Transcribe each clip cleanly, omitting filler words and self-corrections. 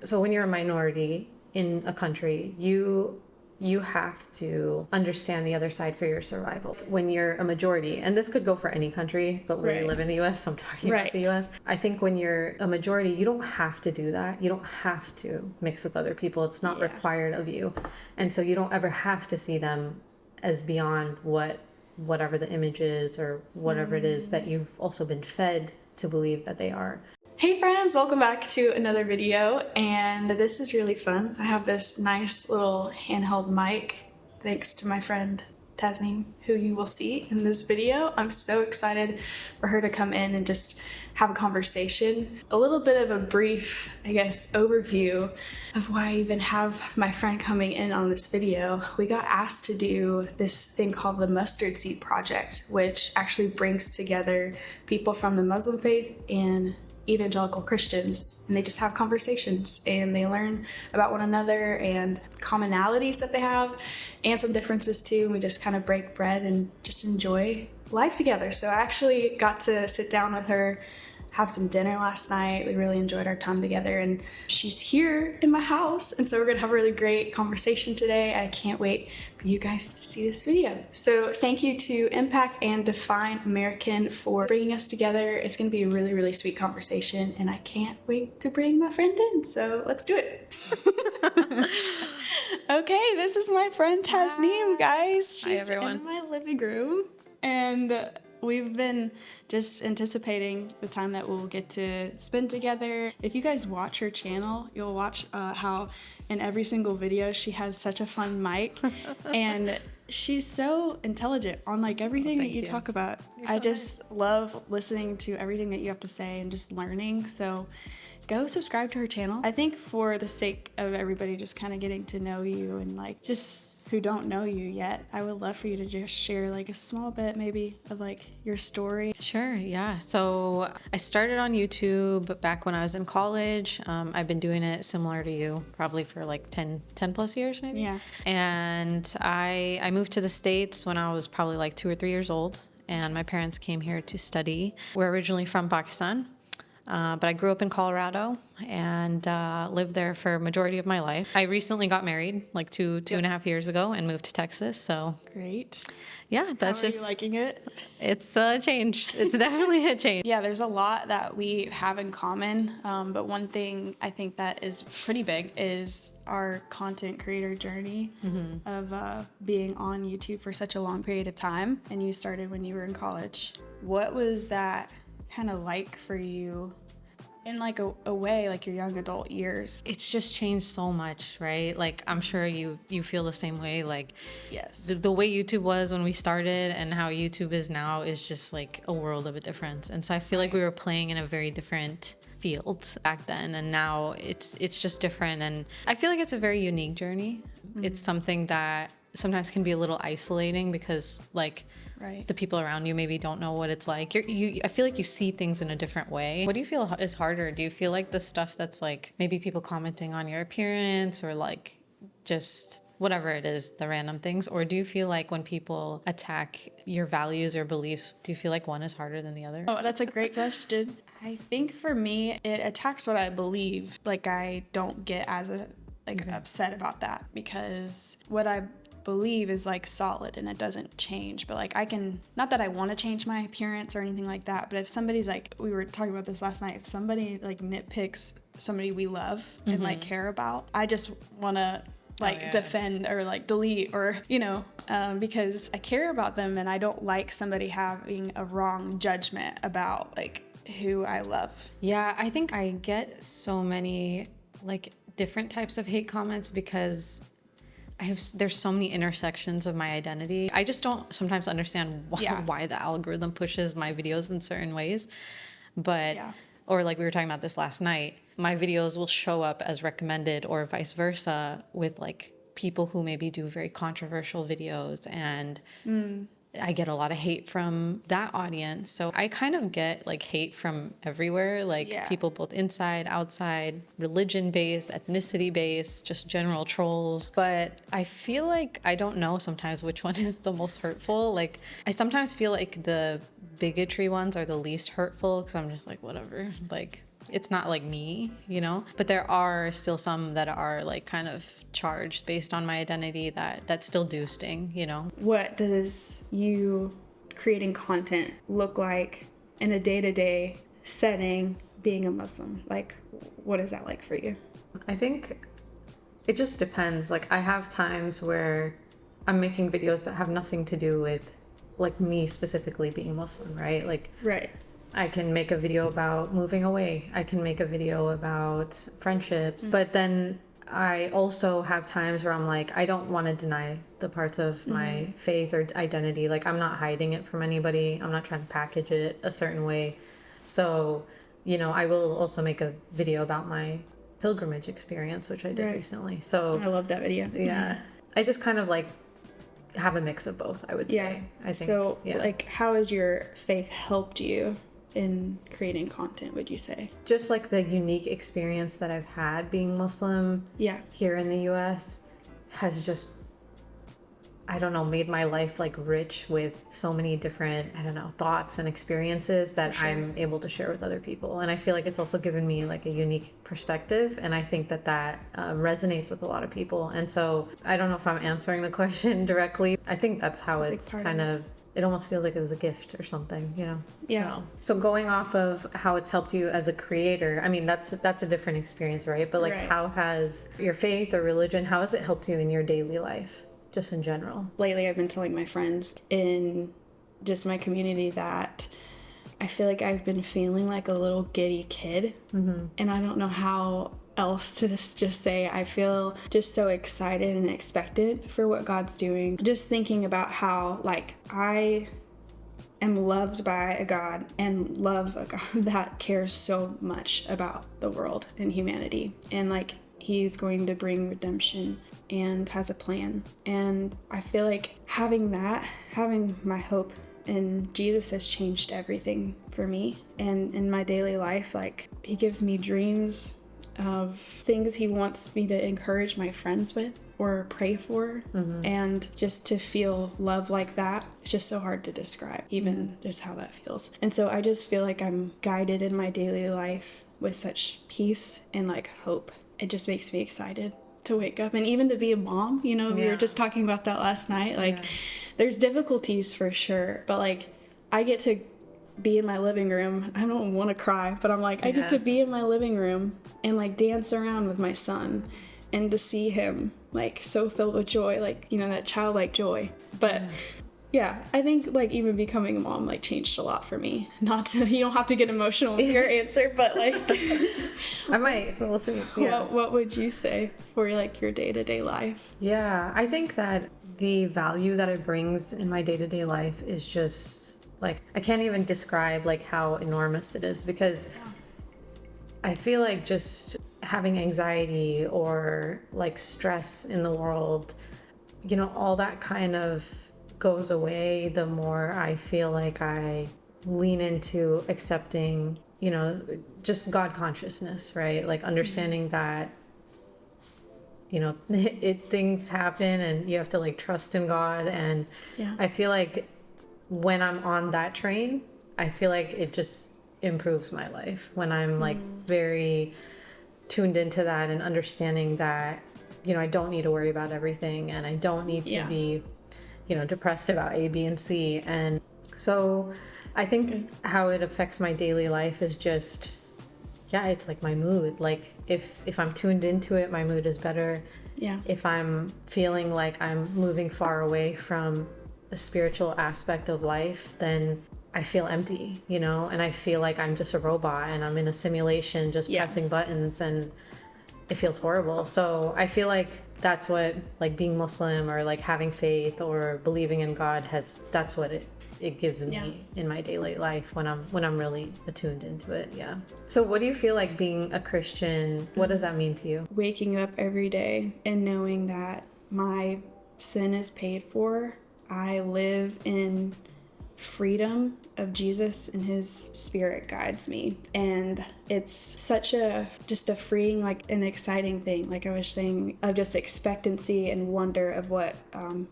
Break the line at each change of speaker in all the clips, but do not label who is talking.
So when you're a minority in a country, you have to understand the other side for your survival. When you're a majority, and this could go for any country, but we live in the US, so I'm talking about the US. I think when you're a majority, you don't have to do that. You don't have to mix with other people. It's not required of you. And so you don't ever have to see them as beyond whatever the image is or whatever it is that you've also been fed to believe that they are.
Hey friends, welcome back to another video, and this is really fun. I have this nice little handheld mic thanks to my friend Tasneem, who you will see in this video. I'm so excited for her to come in and just have a conversation. A little bit of a brief, I guess, overview of why I even have my friend coming in on this video. We got asked to do this thing called the Mustard Seed Project, which actually brings together people from the Muslim faith and evangelical Christians, and they just have conversations and they learn about one another and commonalities that they have and some differences too. And we just kind of break bread and just enjoy life together. So I actually got to sit down with her, have some dinner last night. We really enjoyed our time together, and she's here in my house, and so we're gonna have a really great conversation today. I can't wait for you guys to see this video. So thank you to Impact and Define American for bringing us together. It's gonna be a really, really sweet conversation, and I can't wait to bring my friend in, so let's do it. Okay, this is my friend Tasneem, guys. She's in my living room, and we've been just anticipating the time that we'll get to spend together. If you guys watch her channel, you'll watch how in every single video she has such a fun mic, and she's so intelligent on like everything that you talk about. I just love listening to everything that you have to say and just learning. So go subscribe to her channel. I think for the sake of everybody just kind of getting to know you and like just who don't know you yet, I would love for you to just share like a small bit maybe of like your story.
Sure, yeah. So I started on YouTube back when I was in college. I've been doing it similar to you, probably for like 10 plus years maybe.
Yeah.
And I moved to the States when I was probably like 2 or 3 years old, and my parents came here to study. We're originally from Pakistan. But I grew up in Colorado and lived there for a majority of my life. I recently got married like two and a half years ago and moved to Texas. So
Great.
yeah, that's
How are you liking it?
It's a change. It's definitely a change.
Yeah, there's a lot that we have in common. But one thing I think that is pretty big is our content creator journey of being on YouTube for such a long period of time. And you started when you were in college. What was that kind of like for you in like a way, like your young adult years?
It's just changed so much, right? Like I'm sure you feel the same way. Like
Yes.
the way YouTube was when we started and how YouTube is now is just like a world of a difference. And so I feel like we were playing in a very different field back then, and now it's just different. And I feel like it's a very unique journey. It's something that sometimes can be a little isolating because like the people around you maybe don't know what it's like. I feel like you see things in a different way. What do you feel is harder? Do you feel like the stuff that's like maybe people commenting on your appearance or like just whatever it is, the random things? Or do you feel like when people attack your values or beliefs, do you feel like one is harder than the other?
Oh, that's a great question. I think for me, it attacks what I believe. Like I don't get as upset about that because what I believe is like solid and it doesn't change. But like I can, not that I want to change my appearance or anything like that, but if somebody's like, we were talking about this last night, if somebody like nitpicks somebody we love and like care about, I just want to like defend or like delete or because I care about them and I don't like somebody having a wrong judgment about like who I love.
Yeah, I think I get so many like different types of hate comments because there's so many intersections of my identity. I just don't sometimes understand why the algorithm pushes my videos in certain ways. But, or like we were talking about this last night, my videos will show up as recommended or vice versa with like people who maybe do very controversial videos, and I get a lot of hate from that audience. So I kind of get like hate from everywhere, like people both inside, outside, religion-based, ethnicity-based, just general trolls. But I feel like I don't know sometimes which one is the most hurtful. Like I sometimes feel like the bigotry ones are the least hurtful because I'm just like, whatever, like it's not like me, you know, but there are still some that are like kind of charged based on my identity that still do sting, you know.
What does you creating content look like in a day-to-day setting being a Muslim? Like, what is that like for you?
I think it just depends. Like, I have times where I'm making videos that have nothing to do with like me specifically being Muslim, right? Like,
right.
I can make a video about moving away. I can make a video about friendships. But then I also have times where I'm like, I don't want to deny the parts of my faith or identity. Like, I'm not hiding it from anybody. I'm not trying to package it a certain way. So, you know, I will also make a video about my pilgrimage experience, which I did recently. So
I love that video.
Yeah. I just kind of like have a mix of both, I would say. I think. So,
like, how has your faith helped you in creating content, would you say?
Just like the unique experience that I've had being Muslim here in the US has just, I don't know, made my life like rich with so many different, I don't know, thoughts and experiences that I'm able to share with other people. And I feel like it's also given me like a unique perspective. And I think that resonates with a lot of people. And so I don't know if I'm answering the question directly. I think that's how it's kind of, it almost feels like it was a gift or something, you know?
Yeah.
So going off of how it's helped you as a creator, I mean, that's a different experience, right? But like, how has your faith or religion, how has it helped you in your daily life, just in general?
Lately, I've been telling my friends in just my community that I feel like I've been feeling like a little giddy kid. And I don't know how else to just say. I feel just so excited and expectant for what God's doing. Just thinking about how like I am loved by a God and love a God that cares so much about the world and humanity, and like he's going to bring redemption and has a plan. And I feel like having my hope in Jesus has changed everything for me and in my daily life. Like, he gives me dreams of things he wants me to encourage my friends with or pray for. And just to feel love like that, it's just so hard to describe, even just how that feels. And so I just feel like I'm guided in my daily life with such peace and like hope. It just makes me excited to wake up and even to be a mom. You know, we were just talking about that last night. Like, there's difficulties for sure, but like I get to be in my living room. I don't want to cry, but I'm like, I get to be in my living room and like dance around with my son and to see him like so filled with joy, like, you know, that childlike joy. But yeah, I think like even becoming a mom like changed a lot for me. Not to, you don't have to get emotional with your answer, but like
I might, we'll see.
What would you say for like your day-to-day life?
Yeah, I think that the value that it brings in my day-to-day life is just like, I can't even describe like how enormous it is, because I feel like just having anxiety or like stress in the world, you know, all that kind of goes away the more I feel like I lean into accepting, you know, just God consciousness, right? Like understanding that, you know, things happen and you have to like trust in God. And I feel like when I'm on that train, I feel like it just improves my life when I'm like very tuned into that and understanding that, you know, I don't need to worry about everything and I don't need to be, you know, depressed about A, B, and C. And so I think how it affects my daily life is just, it's like my mood. Like if I'm tuned into it, my mood is better. If I'm feeling like I'm moving far away from the spiritual aspect of life, then I feel empty, you know, and I feel like I'm just a robot and I'm in a simulation just pressing buttons, and it feels horrible. So I feel like that's what like being Muslim or like having faith or believing in God that's what it gives me in my daily life when I'm really attuned into it. So what do you feel like being a Christian, what does that mean to you?
Waking up every day and knowing that my sin is paid for. I live in freedom of Jesus and his spirit guides me. And it's such just a freeing, like an exciting thing, like I was saying, of just expectancy and wonder of what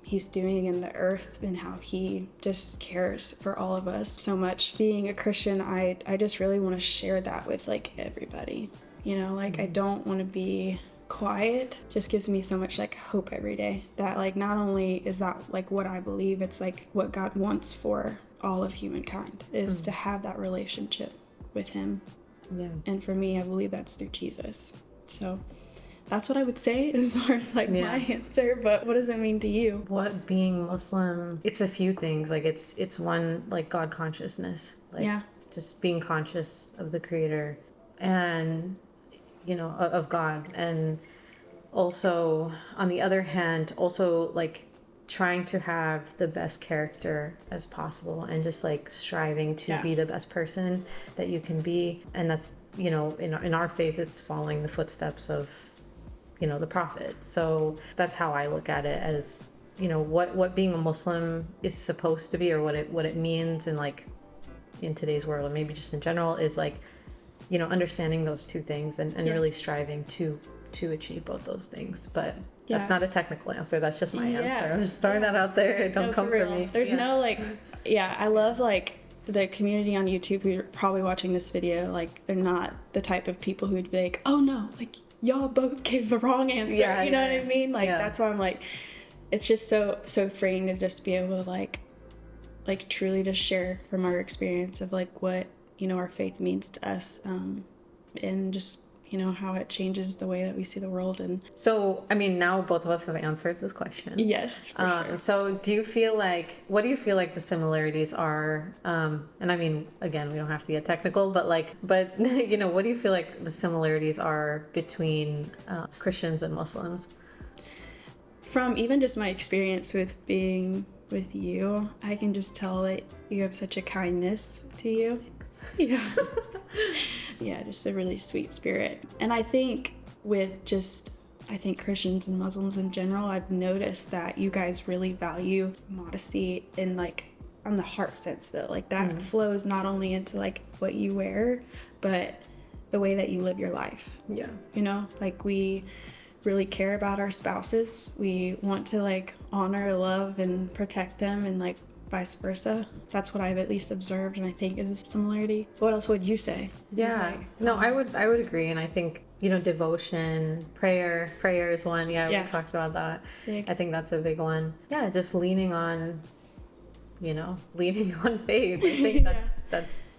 he's doing in the earth and how he just cares for all of us so much. Being a Christian, I just really want to share that with like everybody, you know, like I don't want to be quiet. Just gives me so much like hope every day that like not only is that like what I believe, it's like what God wants for all of humankind is to have that relationship with him. Yeah. And for me, I believe that's through Jesus. So that's what I would say as far as like my answer. But what does it mean to you?
What being Muslim, it's a few things. Like it's one, like God consciousness, like just being conscious of the Creator and, you know, of God. And also on the other hand, also like trying to have the best character as possible and just like striving to be the best person that you can be. And that's, you know, in our faith, it's following the footsteps of, you know, the prophet. So that's how I look at it, as, you know, what being a Muslim is supposed to be, or what it means in like in today's world, and maybe just in general, is like, you know, understanding those two things and really striving to achieve both those things. But that's not a technical answer. That's just my answer. I'm just throwing that out there. Don't come for me.
There's no like, I love like the community on YouTube who are probably watching this video. Like they're not the type of people who would be like, oh no, like y'all both gave the wrong answer. You know what I mean? Like that's why I'm like, it's just so freeing to just be able to like truly just share from our experience of like what, you know, our faith means to us, and just, you know, how it changes the way that we see the world. And
so, I mean, now both of us have answered this question.
Yes, for sure.
So what do you feel like the similarities are? And I mean, again, we don't have to get technical, but you know, what do you feel like the similarities are between Christians and Muslims?
From even just my experience with being with you, I can just tell that you have such a kindness to you. Yeah, just a really sweet spirit. And I think Christians and Muslims in general, I've noticed that you guys really value modesty in like on the heart sense though. Like that flows not only into like what you wear, but the way that you live your life. Yeah. You know, like we really care about our spouses. We want to like honor, love, and protect them, and like vice versa. That's what I've at least observed, and I think is a similarity. What else would you say?
Yeah, no, I would agree. And I think, you know, devotion, prayer is one. We talked about that. Big. I think that's a big one. Yeah, just leaning on faith. I think that's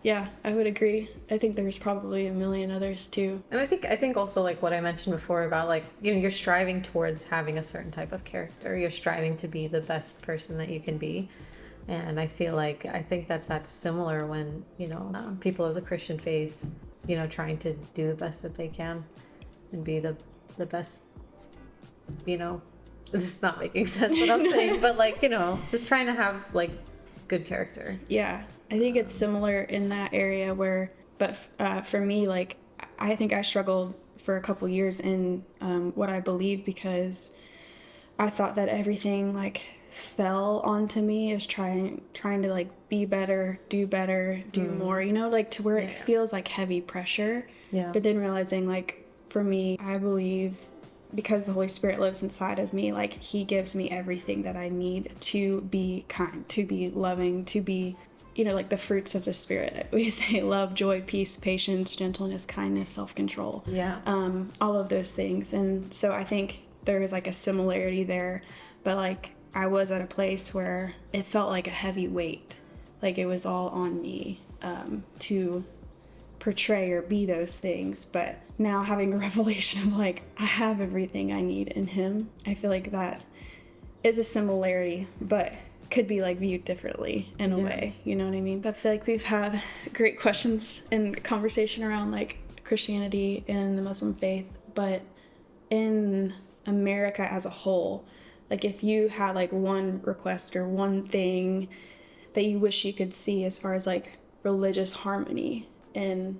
Yeah, I would agree. I think there's probably a million others too.
And I think also like what I mentioned before about like, you know, you're striving towards having a certain type of character. You're striving to be the best person that you can be. And I think that's similar when, you know, people of the Christian faith, you know, trying to do the best that they can and be the best, you know, this is not making sense what I'm saying, but like, you know, just trying to have like good character.
Yeah, I think it's similar in that area but for me, like, I think I struggled for a couple years in what I believed, because I thought that everything like fell onto me as trying to like be better, do more, you know, like to where it feels like heavy pressure. Yeah. But then realizing like for me, I believe because the Holy Spirit lives inside of me, like he gives me everything that I need to be kind, to be loving, to be, you know, like the fruits of the Spirit. We say love, joy, peace, patience, gentleness, kindness, self-control. Yeah. All of those things. And so I think there is like a similarity there, but like I was at a place where it felt like a heavy weight. Like it was all on me to portray or be those things. But now having a revelation of like, I have everything I need in him, I feel like that is a similarity, but could be like viewed differently in a way, you know what I mean? I feel like we've had great questions and conversation around like Christianity and the Muslim faith, but in America as a whole, like if you had like one request or one thing that you wish you could see as far as like religious harmony in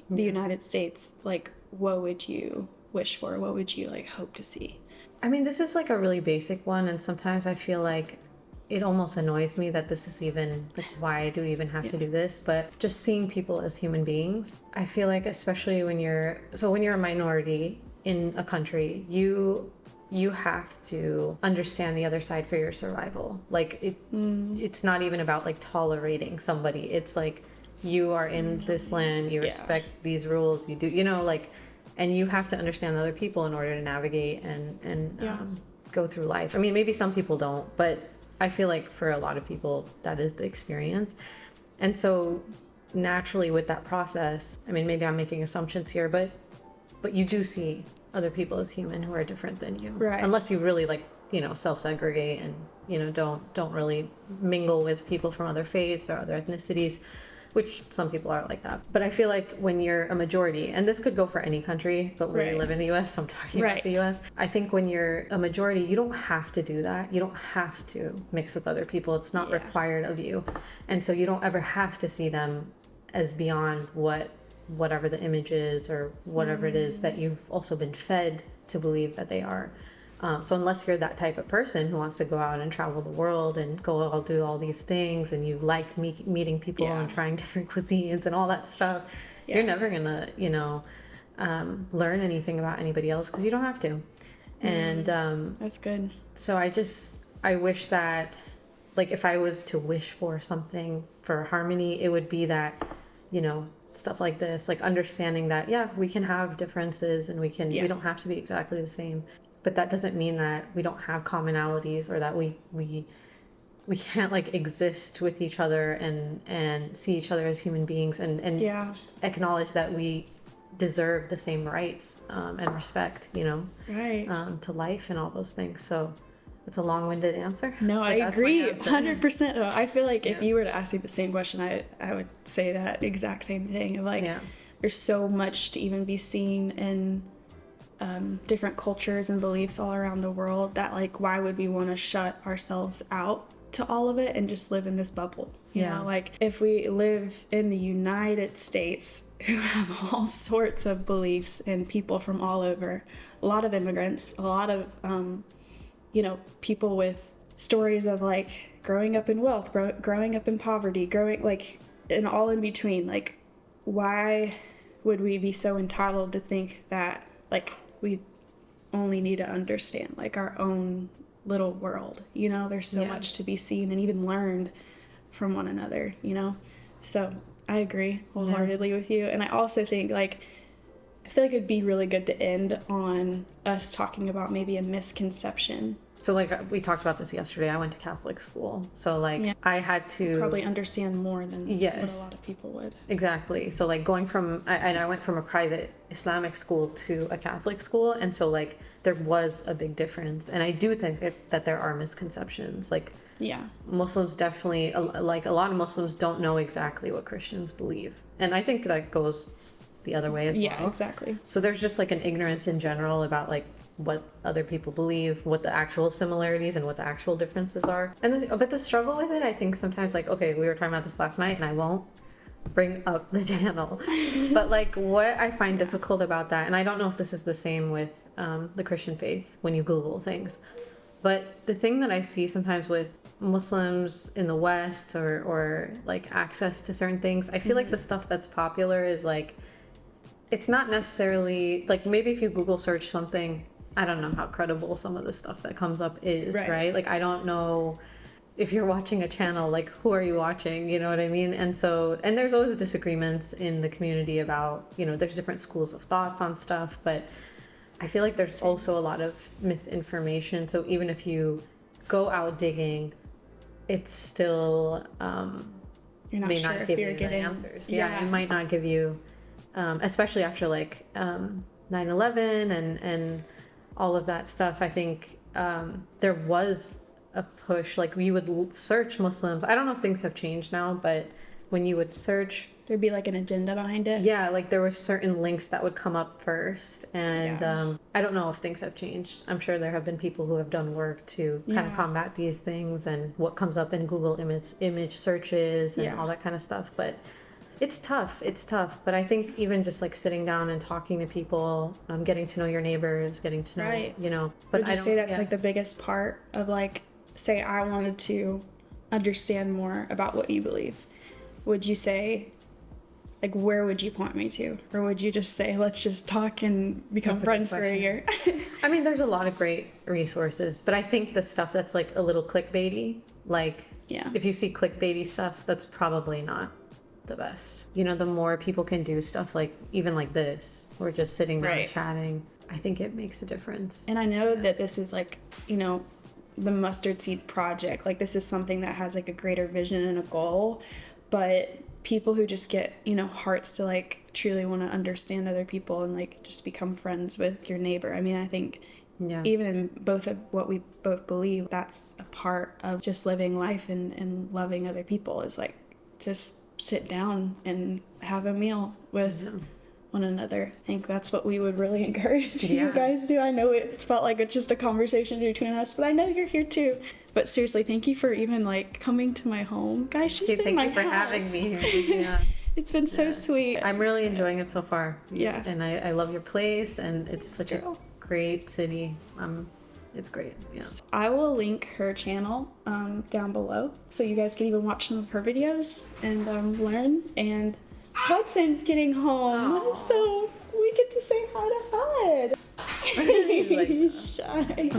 the United States, like what would you wish for? What would you like hope to see?
I mean, this is like a really basic one, and sometimes I feel like it almost annoys me that this is even, like, why do we even have to do this? But just seeing people as human beings, I feel like, especially when you're a minority in a country, you have to understand the other side for your survival. Like, it's not even about like tolerating somebody. It's like, you are in this land, you respect these rules, you do, you know, like, and you have to understand other people in order to navigate and go through life. I mean, maybe some people don't, but I feel like for a lot of people that is the experience. And so naturally with that process, I mean, maybe I'm making assumptions here, but you do see other people as human who are different than you,
right?
Unless you really, like, you know, self-segregate and, you know, don't really mingle with people from other faiths or other ethnicities, which some people are like that. But I feel like when you're a majority, and this could go for any country, but we live in the US, so I'm talking about the US. I think when you're a majority, you don't have to do that. You don't have to mix with other people. It's not required of you. And so you don't ever have to see them as beyond whatever the image is or whatever it is that you've also been fed to believe that they are. So unless you're that type of person who wants to go out and travel the world and go do all these things, and you like meeting people and trying different cuisines and all that stuff, you're never gonna, you know, learn anything about anybody else because you don't have to. And
that's good.
So I wish that, like, if I was to wish for something for harmony, it would be that, you know, stuff like this, like understanding that we can have differences and we don't have to be exactly the same. But that doesn't mean that we don't have commonalities, or that we can't, like, exist with each other and see each other as human beings and acknowledge that we deserve the same rights and respect, you know, to life and all those things. So it's a long-winded answer.
No, I agree 100%. I feel like if you were to ask me the same question, I would say that exact same thing. Of like, there's so much to even be seen in different cultures and beliefs all around the world, that, like, why would we want to shut ourselves out to all of it and just live in this bubble? You know, like, if we live in the United States, who have all sorts of beliefs and people from all over, a lot of immigrants, a lot of you know, people with stories of, like, growing up in wealth, growing up in poverty, growing, like, and all in between. Like, why would we be so entitled to think that, like, we only need to understand, like, our own little world? You know, there's so much to be seen and even learned from one another, you know? So I agree wholeheartedly with you. And I also think, like, I feel like it'd be really good to end on us talking about maybe a misconception. So, like, we talked about this yesterday. I went to Catholic school. So, like, I had to probably understand more than what a lot of people would.
Exactly. So, like, going from, I went from a private Islamic school to a Catholic school. And so, like, there was a big difference. And I do think that there are misconceptions. Like, Muslims definitely, like, a lot of Muslims don't know exactly what Christians believe. And I think that goes the other way as well.
Yeah, exactly.
So there's just, like, an ignorance in general about, like, what other people believe, what the actual similarities and what the actual differences are. And then, but the struggle with it, I think sometimes, like, okay, we were talking about this last night, and I won't bring up the channel, but, like, what I find difficult about that, and I don't know if this is the same with the Christian faith when you Google things, but the thing that I see sometimes with Muslims in the West, or like, access to certain things, I feel like the stuff that's popular is, like, it's not necessarily, like, maybe if you Google search something, I don't know how credible some of the stuff that comes up is, right? Like, I don't know if you're watching a channel, like, who are you watching? You know what I mean? And so, and there's always disagreements in the community about, you know, there's different schools of thoughts on stuff, but I feel like there's also a lot of misinformation. So even if you go out digging, it's still,
you're not
may
sure
not
if
give
you're
you
getting
the answers. Yeah, it might not give you, especially after, like, 9/11 and all of that stuff. I think there was a push, like, we would search Muslims. I don't know if things have changed now, but when you would search,
there'd be, like, an agenda behind it.
Yeah, like, there were certain links that would come up first, and I don't know if things have changed. I'm sure there have been people who have done work to kind of combat these things and what comes up in Google image searches and all that kind of stuff. But it's tough. But I think even just, like, sitting down and talking to people, getting to know your neighbors, getting to know, you know. But
would you say that's like the biggest part of, like, say I wanted to understand more about what you believe, would you say, like, where would you point me to? Or would you just say, let's just talk and become friends for a year?
I mean, there's a lot of great resources, but I think the stuff that's like a little clickbaity, like if you see clickbaity stuff, that's probably not the best. You know, the more people can do stuff like even like this, we're just sitting down chatting, I think it makes a difference.
And I know that this is like, you know, the Mustard Seed Project. Like, this is something that has like a greater vision and a goal, but people who just get, you know, hearts to like truly want to understand other people and like just become friends with your neighbor. I mean, I think even in both of what we both believe, that's a part of just living life and loving other people, is like just sit down and have a meal with one another. I think that's what we would really encourage you guys to do. I know it's felt like it's just a conversation between us, but I know you're here too. But seriously, thank you for even like coming to my home. Guys, she's in my house. Thank you for having me here. Yeah. It's been so sweet.
I'm really enjoying it so far. Yeah. And I love your place, and it's such a great city. It's great. Yeah.
I will link her channel down below, so you guys can even watch some of her videos and learn. And Hudson's getting home, so we get to say hi to Hud. He's shy.